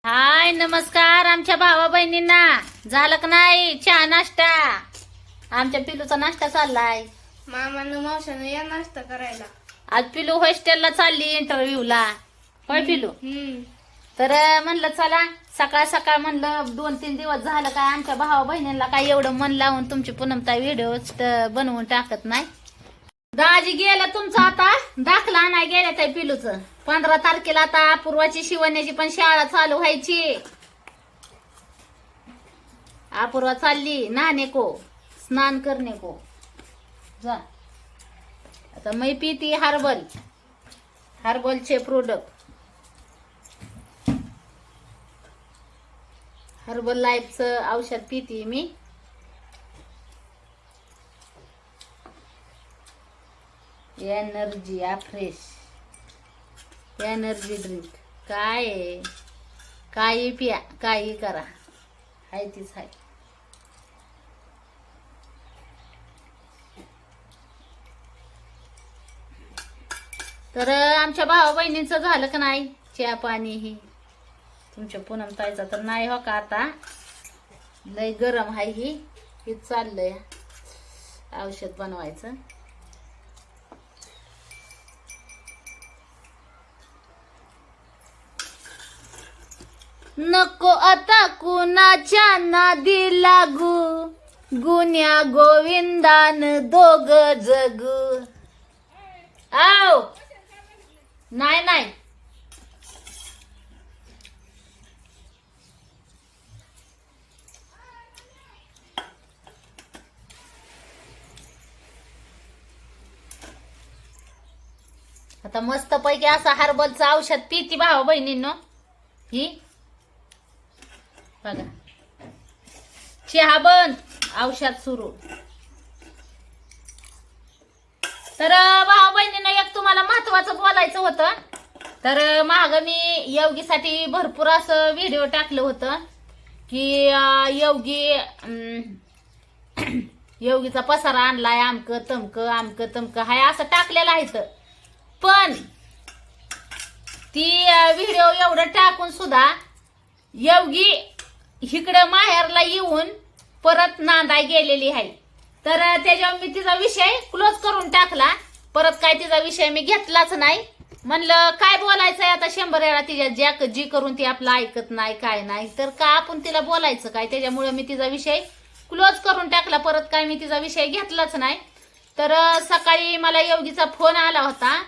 हाय नमस्कार आमच्या भावा बहिणींना. झालं का नाही चहा नाश्ता? आमच्या पिलूचा नाश्ता चाललाय. मामानं मावशानं या नाश्ता करायला. आज पिलू हॉस्टेलला चालली इंटरव्ह्यूला. होय पिलू? तर म्हणलं चला सकाळ सकाळ म्हणलं 2-3 दिवस झालं काय आमच्या भावा बहिणींना काय एवढं मन लावून तुमची पूनमताई व्हिडिओ बनवून टाकत नाही. दाजी गेलं तुमचं आता दाखला आणाय गेल्या त्या पिलूचं. 15 तारखेला आता अपूर्वाची शिवण्याची पण शाळा चालू व्हायची. अपूर्वा चालली नहाने को स्नान करणे को. जा आता मी पिती हर्बलचे प्रोडक्ट. हर्बल लाईफचं औषध पिती मी. Energy fresh energy drink. काय आहे? काही पिया काही करा हाय तीच हाय. तर आमच्या भावा बहिणींचं झालं का नाही चहा पाणी? ही तुमच्या पूनमताईचा तर नाही हो का. आता लय गरम हाय. ही चाललंय औषध बनवायचं. नको आता कुणाच्या नादी लागू, गुन्या गोविंदान दोघ जगू. आव नाही नाही आता मस्त पैकी असं हर्बलचं औषध पिती भावा बहिणींनो. ही बघा चहा बंद औषध सुरू. तर भावा बहिणींना एक तुम्हाला महत्वाचं बोलायचं होतं. तर माग मी योगीसाठी भरपूर असं व्हिडिओ टाकलं होतं की योगीचा पसारा आणलाय आमक तमक हाय असं टाकलेलं आहे. पण ती व्हिडिओ एवढं टाकून सुद्धा योगी इकडं माहेरला येऊन परत नांदाय गेलेली आहे. तर त्याच्यावर मी तिचा विषय क्लोज करून टाकला. परत काय तिचा विषय मी घेतलाच नाही. म्हणलं काय बोलायचंय आता 100 वेळा तिच्या जी करून ती आपलं ऐकत नाही काय नाही तर का आपण तिला बोलायचं काय. त्याच्यामुळे मी तिचा विषय क्लोज करून टाकला. परत काय मी तिचा विषय घेतलाच नाही. तर सकाळी मला योगीचा फोन आला होता.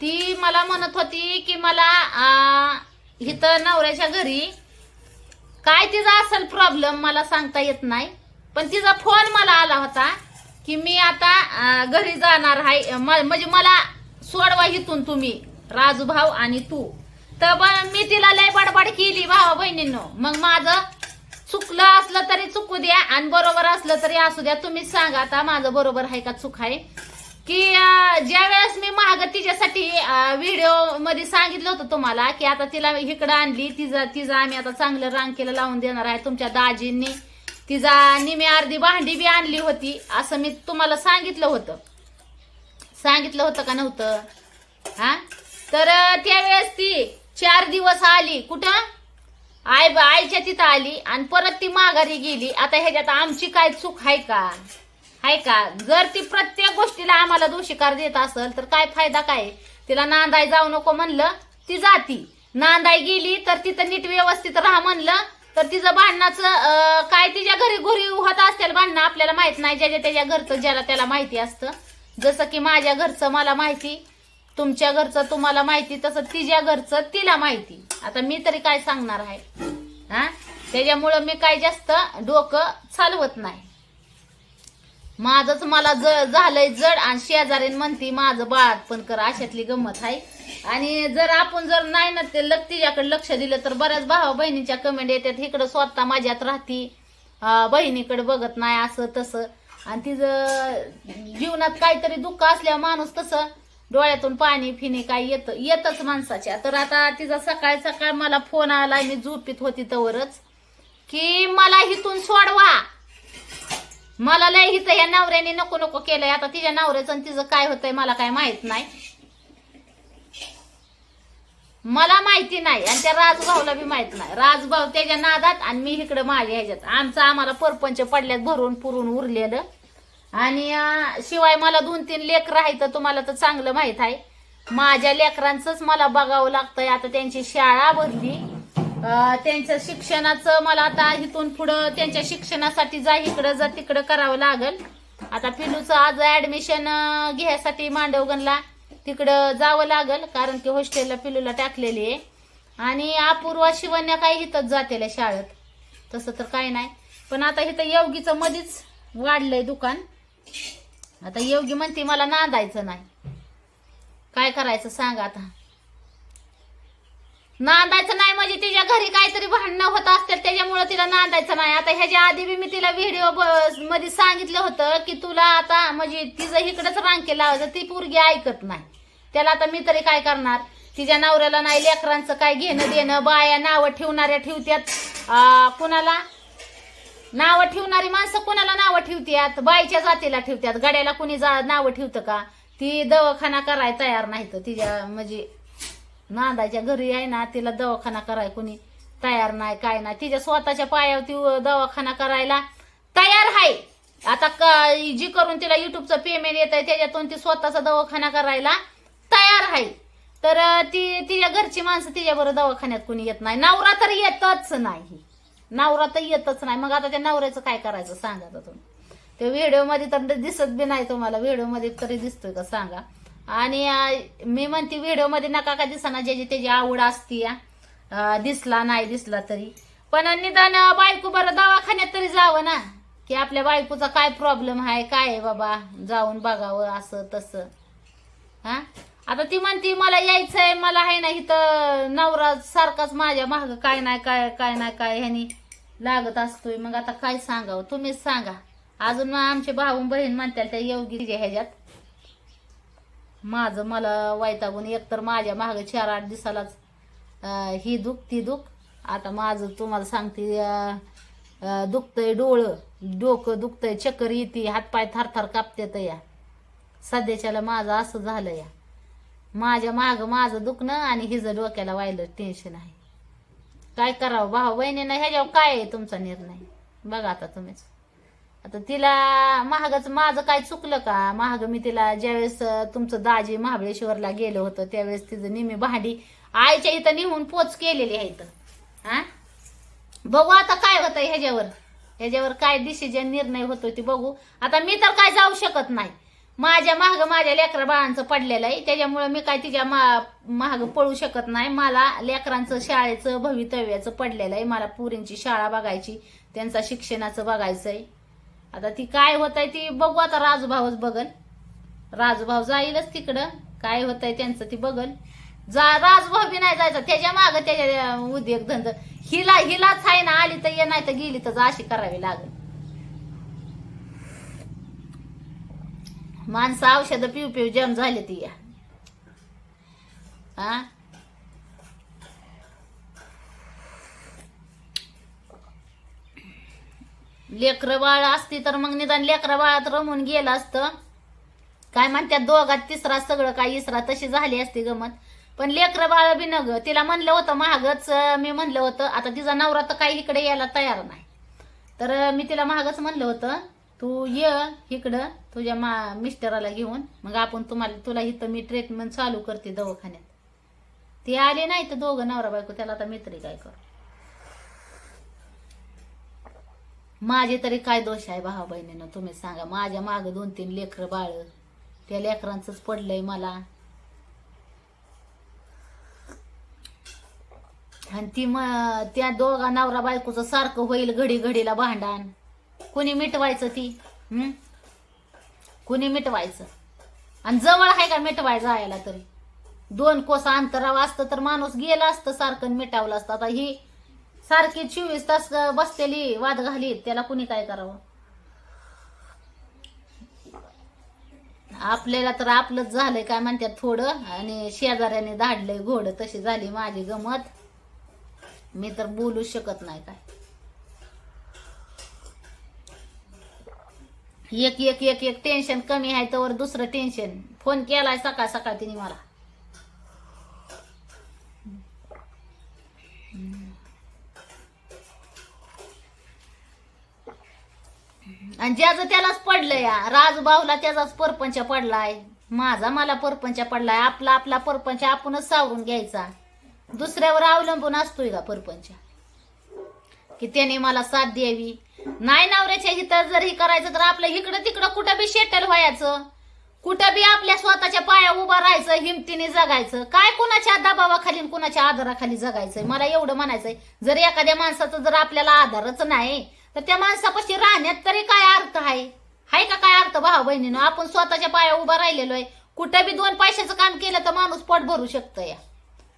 ती मला म्हणत होती की मला इथं नवऱ्याच्या घरी काय तिचा असेल प्रॉब्लेम मला सांगता येत नाही. पण तिचा फोन मला आला होता की मी आता घरी जाणार आहे. म्हणजे मला सोडवा इथून तुम्ही राजू भाऊ आणि तू. तर मी तिला लय बडबड केली भावा बहिणींनो. मग माझं चुकलं असलं तरी चुकू द्या आणि बरोबर असलं तरी असू द्या. तुम्हीच सांगा आता माझं बरोबर आहे का चूक आहे. की ज्या वेळेस मी माग तिच्यासाठी व्हिडिओ मध्ये सांगितलं होतं तुम्हाला की आता तिला इकडं आणली तिचं आम्ही आता चांगलं रांकेला लावून देणार आहे. तुमच्या दाजींनी तिचा निमी अर्धी भांडी बी आणली होती असं मी तुम्हाला सांगितलं होतं का नव्हतं? हा तर त्यावेळेस ती 4 दिवस आली कुठं आईच्या तिथं आली आणि परत ती माघारी गेली. आता ह्याच्यात आमची काय चूक आहे का? जर ती प्रत्येक गोष्टीला आम्हाला दोषीकार देत असेल तर काय फायदा काय? तिला नांदाय जाऊ नको म्हणलं ती जाती. नांदाय गेली तर तिथं नीट व्यवस्थित राहा म्हणलं तर तिचं भांडणाचं काय तिच्या घरी होत असतील भांडणं आपल्याला माहित नाही. ज्याच्या त्याच्या घरचं ज्याला त्याला माहिती असतं. जसं की माझ्या घरचं मला माहिती, तुमच्या घरचं तुम्हाला माहिती, तसं तिच्या घरचं तिला माहिती. आता मी तरी काय सांगणार आहे हा. त्याच्यामुळं मी काय जास्त डोकं चालवत नाही. माझंच मला झालंय जड आणि शेजारीन म्हणती माझं बाळातपण कर अशातली गंमत आहे. आणि जर आपण नाही ना ते तिच्याकडे लक्ष दिलं तर बऱ्याच भावा बहिणीच्या कमेंट येतात इकडं स्वतः माझ्यात राहती बहिणीकडे बघत नाही असं तसं. आणि तिचं जीवनात काहीतरी दुःख असल्यावर माणूस तसं डोळ्यातून पाणी फिनी काय येतच माणसाच्या. तर आता तिचा सकाळ मला फोन आला. मी झोपीत होती तवरच की मला इथून सोडवा. मला लय हिथं या नवऱ्याने नको नको केलंय. आता तिच्या नवऱ्याचं आणि तिचं काय होतंय मला काय माहित नाही. मला माहिती नाही आणि त्या राजभाऊला बी माहित नाही. राजभाऊ त्याच्या नादात आणि मी इकडं माझ्या ह्याच्यात. आम्हाला परपंच पडल्यात भरून पुरून उरलेलं. आणि शिवाय मला 2-3 लेकरं आहेत, तुम्हाला तर चांगलं माहित आहे. माझ्या लेकरांचंच मला बघावं लागतंय. आता त्यांची शाळा भरली, त्यांच्या शिक्षणाचं मला आता इथून पुढं त्यांच्या शिक्षणासाठी जा इकडं जा तिकडं करावं लागल. आता पिलूचं आज ऍडमिशन घ्यायसाठी मांडवगणला तिकडं जावं लागल, कारण की हॉस्टेलला पिलूला टाकलेली आहे. आणि अपूर्वा शिवण्या काही इथंच जातेल्या शाळेत, तसं तर काही नाही. पण आता इथं योगीचं मध्येच वाढलंय दुकान. आता योगी म्हणते मला नांदायचं नाही. काय करायचं सांगा आता. नांदायचं नाही म्हणजे तिच्या घरी काहीतरी भांडणं होत असतील त्याच्यामुळे तिला नांदायचं नाही. आता ह्याच्या आधी बी मी तिला व्हिडिओ मध्ये सांगितलं होतं की तुला आता म्हणजे तिचं इकडंच रांके लावायचं, ती पोरगी ऐकत नाही. त्याला आता मी तरी काय करणार. तिच्या नवऱ्याला नाही लेकरांचं काय घेणं देणं. बाया नावं ठेवणाऱ्या ठेवत्यात, कुणाला नावं ठेवणारी माणसं कुणाला नावं ठेवत्यात, बाईच्या जातीला ठेवत्यात. गड्याला कुणी नावं ठेवतं का. ती दवाखाना करायला तयार नाही तर तिच्या म्हणजे नांदायच्या घरी आहे ना, तिला दवाखाना करायला कुणी तयार नाही, काय नाही. तिच्या स्वतःच्या पायावर ती दवाखाना करायला तयार आहे. आता जी करून तिला युट्यूबचं पेमेंट येत आहे त्याच्यातून ती स्वतःचा दवाखाना करायला तयार आहे. तर ती तिच्या घरची माणसं तिच्याबरोबर दवाखान्यात कुणी येत नाही. नवरा तर येतच नाही, नवरा तर येतच नाही. मग आता त्या नवऱ्याचं काय करायचं सांगा आता तुम्ही. ते व्हिडिओ मध्ये तर दिसत बी नाही तुम्हाला. व्हिडिओ मध्ये तरी दिसतोय का सांगा. आणि मी म्हणते व्हिडिओ मध्ये नका का दिसना, ज्याची त्याची आवड असती दिसला नाही दिसला तरी. पण निदान बायको बरं दवाखान्यात तरी जावं ना, की आपल्या बायकोचा काय प्रॉब्लेम आहे काय आहे बाबा, जाऊन बघावं असं तसं. हा आता ती म्हणते मला यायचंय, मला आहे ना इथं नवरा सारखाच माझ्या माग काय नाही काय ह्यानी लागत असतोय. मग आता काय सांगावं तुम्हीच सांगा. अजून आमचे भाऊ बहीण म्हणतात त्या योगीच्या ह्याच्यात माझं मला वैतागून. एकतर माझ्या माग 4-8 दिवसालाच ही दुख ती दुख. आता माझं तुम्हाला सांगते दुखतंय, डोकं दुखतंय, चक्कर येते, हातपाय थरथर कापतेत या. सध्याच्याला माझं असं झालं या. माझ्या माग माझं दुखणं आणि हिचं डोक्याला व्हायला टेन्शन आहे. काय करावं भाऊ बहिणीनं, ह्याच्यावर काय आहे तुमचा निर्णय बघा आता तुम्हीच. आता तिला महागच माझं काय चुकलं का. महाग मी तिला ज्यावेळेस तुमचं दाजी महाबळेश्वरला गेलं होतं त्यावेळेस तिचं निमी भांडी आईच्या इथं निहून पोच केलेली आहे इथं. हा बघू आता काय होतंय ह्याच्यावर काय डिसिजन निर्णय होतोय ते बघू. आता मी तर काय जाऊ शकत नाही. माझ्या माझ्या लेकरा बाळांचं पडलेलं आहे त्याच्यामुळे मी काय तिच्या महाग पळू शकत नाही. मला लेकरांचं शाळेचं भवितव्याचं पडलेलं आहे. मला पुरींची शाळा बघायची, त्यांचा शिक्षणाचं बघायचंय. आता ती काय होत आहे ती बघू. आता राजूभाऊच बघल, राजूभाऊ जाईलच तिकडं. काय होतंय त्यांचं ती बघल. राजभाऊ बी नाही जायचं त्याच्या माग, त्याच्या उद्योग धंद हिलाच आहे ना. आली तर ये नाही तर गेली तर अशी करावी लागल. माणसं औषध पिऊ जम झाली ती या. हा लेकरं बाळ असती तर मग निदान लेकरा बाळात रमून गेलं असतं. काय म्हणतात दोघात तिसरा सगळं काय इसरा तशी झाली असती गमत. पण लेकरं बाळ बी नग. तिला म्हणलं होतं महागच, मी म्हणलं होतं आता तिचा नवरा तर काही इकडे यायला तयार नाही. तर मी तिला महागच म्हणलं होतं तू ये इकडं तुझ्या मिस्टराला घेऊन, मग आपण तुला इथं मी ट्रीटमेंट चालू करते दवाखान्यात. ती आली नाही तर दोघं नवरा बायको. त्याला आता मित्री काय करू. माझे तरी काय दोष आहे भाऊ बहिणीनं तुम्ही सांगा. माझ्या माग 2-3 लेकरं बाळ, त्या लेकरांचंच पडलंय मला. आणि त्या दोघा नवरा बायकोचं सारखं होईल घडीला भांडण. कुणी मिटवायचं ती कुणी मिटवायचं. आणि जवळ आहे का मिटवाय जायला तरी 2 कोस अंतरावर असतं तर माणूस गेला असतं सारखं मिटावलं असतं. आता ही सारखी 24 तास बसलेली वाद घालीत त्याला कुणी काय करावं. आपल्याला तर आपलंच झालंय काय म्हणतात थोडं, आणि शेजाऱ्याने धाडलंय घोड. तशी झाली माझी गमत. मी तर बोलू शकत नाही काय. एक टेन्शन कमी आहे तर दुसरं टेन्शन. फोन केलाय सकाळ तिने मला. आणि ज्याचं त्यालाच पडलं या राजूभाऊला त्याचाच परपंच पडलाय, माझा मला परपंच पडलाय. आपला आपला परपंच आपणच सावरून घ्यायचा. दुसऱ्यावर अवलंबून असतोय का परपंच की त्याने मला साथ द्यावी? नाही नवऱ्याच्या हिथं जर ही करायचं तर आपलं इकडं तिकडं कुठं बी शेटल व्हायचं, कुठं बी आपल्या स्वतःच्या पाया उभा राहायचं, हिमतीने जगायचं. काय कुणाच्या दबावाखाली कुणाच्या आधाराखाली जगायचंय? मला एवढं म्हणायचंय, जर एखाद्या माणसाचा जर आपल्याला आधारच नाही तर त्या माणसापाशी राहण्यात तरी काय अर्थ आहे? हाय का काय अर्थ भाऊ बहिणीनं? आपण स्वतःच्या पाया उभा राहिलेलो आहे. कुठं बी 2 पैशाचं काम केलं तर माणूस पोट भरू शकतं या.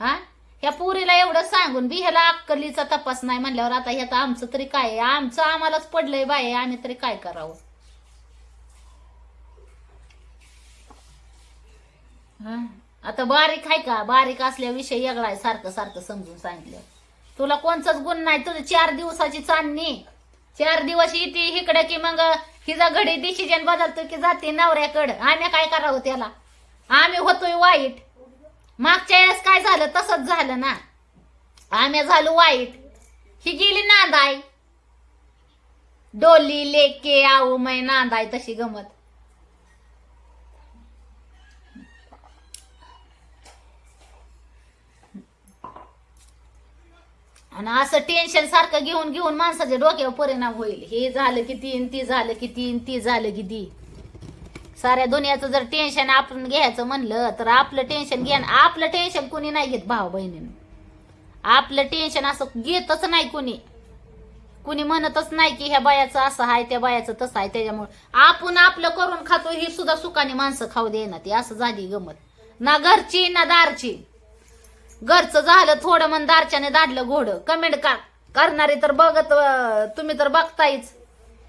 हा, ह्या पुरीला एवढं सांगून बी ह्याला अक्कलीचा तपास नाही म्हणल्यावर आता ह्याचं आमचं तरी काय आहे? आमचं आम्हालाच पडलंय बाय, आम्ही तरी काय करावं? आता बारीक आहे का? बारीक असल्याविषयी वेगळा आहे. सारखं सारखं समजून सांगितलं. तुला कोणचाच गुण नाही. तुझं 4 दिवसाची चांदणी, 4 दिवस येते इकडे की मग हिचा घडी डिसिजन बदलतो की जाते नवऱ्याकडं. आम्ही काय करावं त्याला? आम्ही होतोय वाईट. मागच्या वेळेस काय झालं तसंच झालं ना, आम्ही झालो वाईट. ही गेली नांदाय, डोली लेके आऊ मै नांदाय, तशी गमत. आणि असं टेन्शन सारखं घेऊन घेऊन माणसाच्या डोक्यावर परिणाम होईल. हे झालं किती, ती झालं किती, ती झालं किती. साऱ्या दुनियाचं जर टेन्शन आपण घ्यायचं म्हणलं तर आपलं टेन्शन घ्या. आपलं टेन्शन कोणी नाही घेत भाऊ बहिणीनं. आपलं टेन्शन असं घेतच नाही कोणी. कुणी म्हणतच नाही की ह्या बायाचं असं आहे, त्या बायाचं तसं आहे. त्याच्यामुळे आपण आपलं करून खातो, ही सुद्धा सुखाने माणसं खाऊ देणार. ती असं झाली गमत. ना घरची ना दारची. घरचं झालं थोडं मन, दारच्याने दाडलं घोडं. कमेंट करणारी तर बघत, तुम्ही तर बघतायच.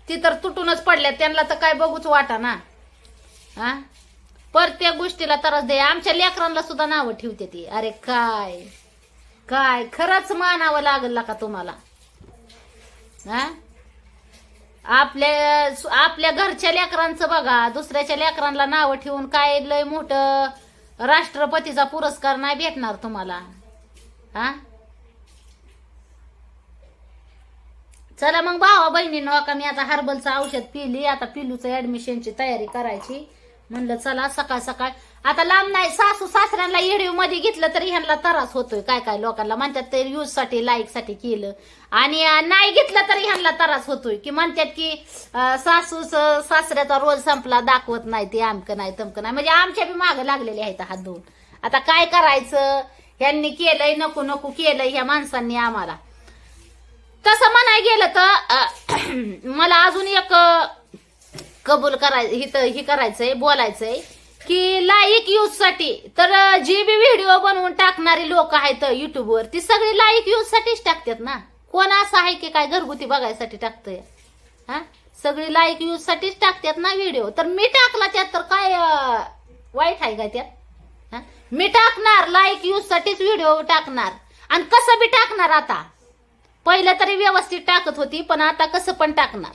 ती तर तुटूनच पडल्या, त्यांना तर काय बघूच वाटा ना. हा, प्रत्येक गोष्टीला त्रास दे. आमच्या लेकरांना सुद्धा नावं ठेवते ती. अरे काय काय खरंच मानावं लागल का तुम्हाला? हा, आपल्या घरच्या लेकरांचं बघा, दुसऱ्याच्या लेकरांना नावं ठेवून काय लय मोठं राष्ट्रपतीचा पुरस्कार नाही भेटणार तुम्हाला. हा, चला मग भावा बहिणींनो, का मी आता हर्बलचं औषध पिली. आता पिलूचं ऍडमिशनची तयारी करायची म्हणलं. चला सकाळ सकाळ आता लांब नाही. सासू सासऱ्यांना व्हिडिओ मध्ये घेतलं तरी ह्यांना त्रास होतोय. काय काय लोकांना म्हणतात ते यूज साठी, लाईक साठी केलं, आणि नाही घेतलं तरी ह्यांना त्रास होतोय. की म्हणतात की सासू सासऱ्याचा रोज संपला, दाखवत नाही, ते आमकं नाही तमकं नाही. म्हणजे आमच्या बी मागं लागलेले आहेत हात धुवून. आता काय करायचं? ह्यांनी केलंय, नको नको केलंय ह्या माणसांनी आम्हाला. तसं म्हणाय गेलं तर मला अजून एक कबूल करायचं, ही करायचंय, बोलायचंय की लाईक यूज साठी तर जी बी व्हिडिओ बनवून टाकणारी लोक आहेत युट्यूबवर, ती सगळी लाईक यूज साठीच टाकतात ना. कोण असं आहे की काय घरगुती बघायसाठी टाकतंय? हा, सगळी लाईक यूज साठीच टाकतात ना व्हिडिओ. तर मी टाकला त्यात तर काय वाईट आहे का त्यात? हा, मी टाकणार, लाईक यूज साठीच व्हिडिओ टाकणार. आणि कसं बी टाकणार. आता पहिलं तरी व्यवस्थित टाकत होती, पण आता कसं पण टाकणार.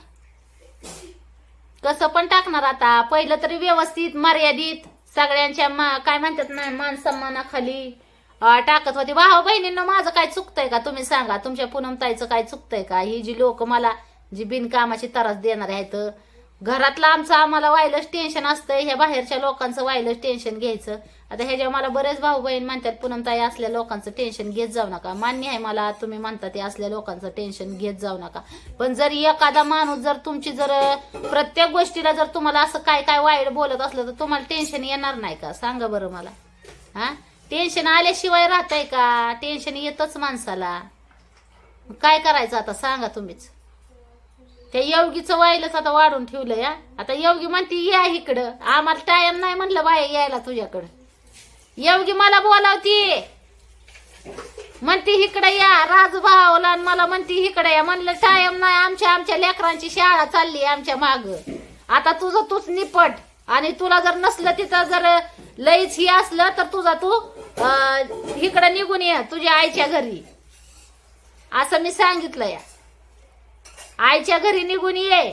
कसं पण टाकणार आता. पहिलं तरी व्यवस्थित, मर्यादित, सगळ्यांच्या काय म्हणतात ना, मान सन्मानाखाली टाकत होती. भाऊ बहिणींना माझं काय चुकतंय का? तुम्ही सांगा. तुमच्या पूनमताईचं काय चुकतंय का? ही जी लोक मला जी बिनकामाची त्रास देणार आहेत, घरातलं आमचं आम्हाला व्हायलाच टेन्शन असतंय, ह्या बाहेरच्या लोकांचं व्हायलाच टेन्शन घ्यायचं. आता ह्याच्या मला बरेच भाऊ बहीण म्हणतात, पूनमताई असल्या लोकांचं टेन्शन घेत जाऊ नका. मान्य आहे मला, तुम्ही म्हणता ते असल्या लोकांचं टेन्शन घेत जाऊ नका. पण जर एखादा माणूस जर तुमची जर प्रत्येक गोष्टीला जर तुम्हाला असं काय काय वाईट बोलत असलं तर तुम्हाला टेन्शन येणार नाही का? सांगा बरं मला. हा, टेन्शन आल्याशिवाय राहतंय का? टेन्शन येतच माणसाला. काय करायचं आता सांगा तुम्हीच. त्या योगीचं वाईलच आता वाढून ठेवलं या. आता योगी म्हणते या इकडं, आम्हाला टाइम नाही म्हणलं बाय यायला तुझ्याकडं. योगी मला बोलावती, म्हणते इकडं या राजूभाऊला, आणि मला म्हणते इकडं या. म्हणलं टाइम नाही, आमच्या लेकरांची शाळा चालली आमच्या माग. आता तुझं तूच निपट, आणि तुला जर नसलं तिथं जर लईच ही असलं तर तुझा तू इकडं निघून ये तुझ्या आईच्या घरी, असं मी सांगितलं या. आईच्या घरी निघून ये,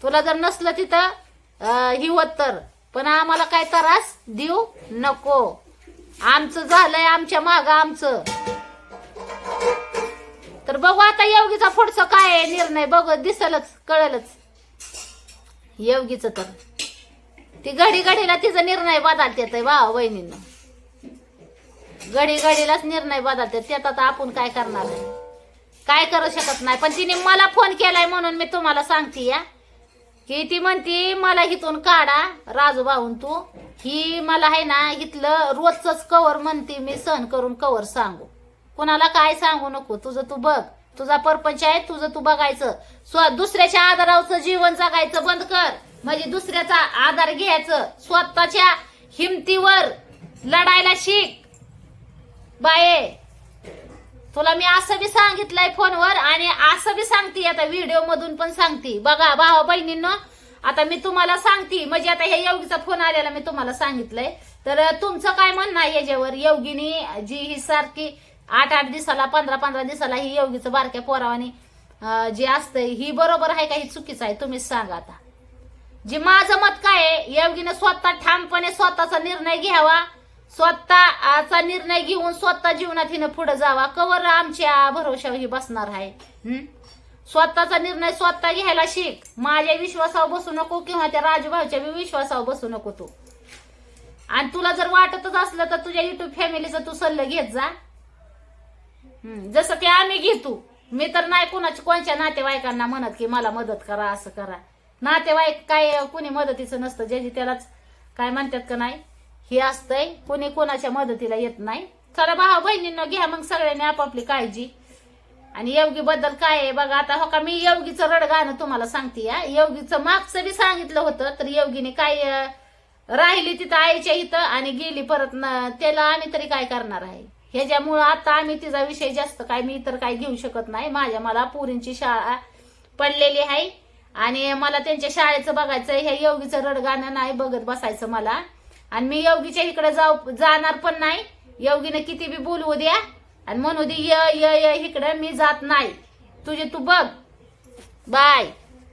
तुला जर नसलं तिथं ही होत तर. पण आम्हाला काय त्रास देऊ नको. आमचं झालंय, आमच्या माग आमचं. तर बघू आता योगीचा पुढचं काय निर्णय, बघू दिसलच, कळलच. योगीचं तर ती घडी घडीला तिचा निर्णय बदलतात भावा बहिणींना. घडी घडीलाच निर्णय बदलतात. त्यात आता आपण काय करणार आहे, काय करू शकत नाही. पण तिने मला फोन केलाय म्हणून मी तुम्हाला सांगते या, की ती म्हणती मला इथून काढा राजू भाऊन. तू ही मला आहे ना इथलं रोजच कवर म्हणते मी, सहन करून कवर सांगू. कुणाला काय सांगू नको. तुझं तू बघ, तुझा परपंच आहे, तुझं तू बघायचं. दुसऱ्याच्या आधारावरचं जीवन जगायचं बंद कर. म्हणजे दुसऱ्याचा आधार घ्यायचं. स्वतःच्या हिमतीवर लढायला शिक बाये. तुला मी असं बी सांगितलंय फोनवर आणि असं बी सांगते आता व्हिडिओ मधून पण सांगते. बघा भावा बहिणींनो, आता मी तुम्हाला सांगते. म्हणजे आता हे योगीचा फोन आलेला मी तुम्हाला सांगितलंय. तर तुमचं काय म्हणणं आहे याच्यावर? योगिनी जी ही सारखी 8-8 दिवसाला 15-15 दिवसाला ही योगीचं बारक्या पोरावानी जे असतंय, ही बरोबर आहे का ही चुकीचं आहे? तुम्हीच सांगा आता. जे माझं मत काय आहे, योगीनं स्वतः ठामपणे स्वतःचा निर्णय घ्यावा. स्वतःचा निर्णय घेऊन स्वतः जीवनात हिनं पुढे जावा. कवर आमच्या भरोशावर ही बसणार आहे. स्वतःचा निर्णय स्वतः घ्यायला शिक. माझ्या विश्वासावर बसू नको किंवा त्या राजूभाऊच्या विश्वासावर बसू नको तू. आणि तुला जर वाटतच असलं तर तुझ्या युट्यूब फॅमिलीचं तू सल्ला घेत जा. जसं की आम्ही घेतो. मी तर नाही कोणच्या नातेवाईकांना म्हणत की मला मदत करा, असं करा. नातेवाईक काय कुणी मदतीचं नसतं. ज्याची त्यालाच काय म्हणतात का नाही हे असतंय. कुणी कोणाच्या मदतीला येत नाही. चला भाऊ बहिणींनो, घ्या मग सगळ्यांनी आपापली काळजी. आणि योगी बद्दल काय आहे बघा आता. हो का, मी योगीचं रडगाणं तुम्हाला सांगते या. योगीचं मागचं बी सांगितलं होतं. तर योगीने काय राहिली तिथं आईच्या इथं आणि गेली परत. त्याला आम्ही तरी काय करणार आहे. ह्याच्यामुळं आता आम्ही तिचा विषय जास्त काय मी तर काय घेऊ शकत नाही. मला पोरींची शाळा पडलेली आहे आणि मला त्यांच्या शाळेचं बघायचं. ह्या योगीचं रडगाणं नाही बघत बसायचं मला. आणि मी योगीच्या इकडे जाणार पण नाही. योगीने किती बी बोलवू द्या आणि म्हणू दे इकडे, मी जात नाही. तुझे तू बघ. बाय.